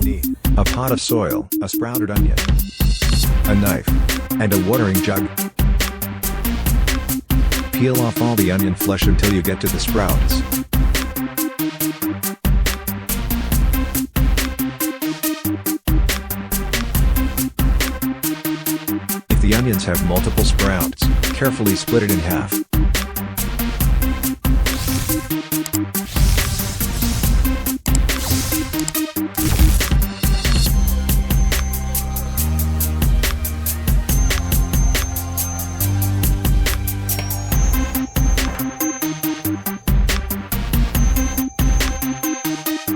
need a pot of soil, a sprouted onion, a knife, and a watering jug. Peel off all the onion flesh until you get to the sprouts. If the onions have multiple sprouts, carefully split it in half.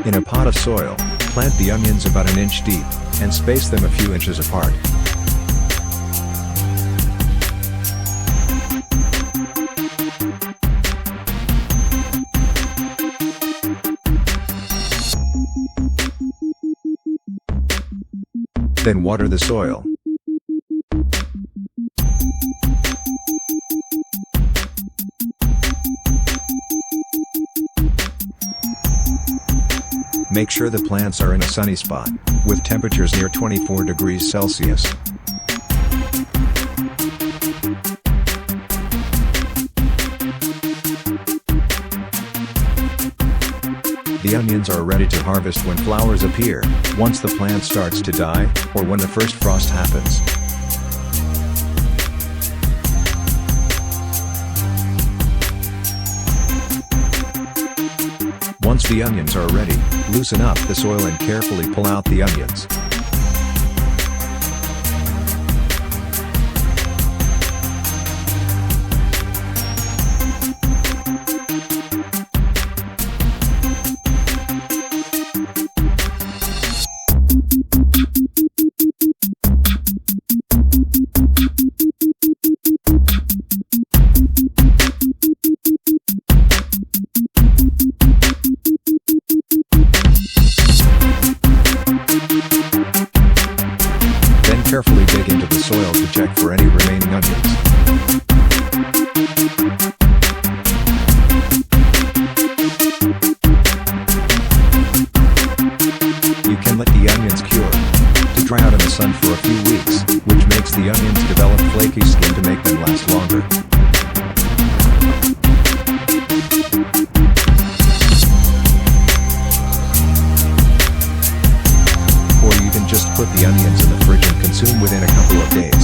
In a pot of soil, plant the onions about an inch deep, and space them a few inches apart. Then water the soil. Make sure the plants are in a sunny spot, with temperatures near 24 degrees Celsius. The onions are ready to harvest when flowers appear, once the plant starts to die, or when the first frost happens. Once the onions are ready, loosen up the soil and carefully pull out the onions. Carefully dig into the soil to check for any remaining onions. You can let the onions cure to dry out in the sun for a few weeks, which makes the onions develop flaky skin to make them last longer. Or you can just put the onions in the fridge and consume within a couple of days.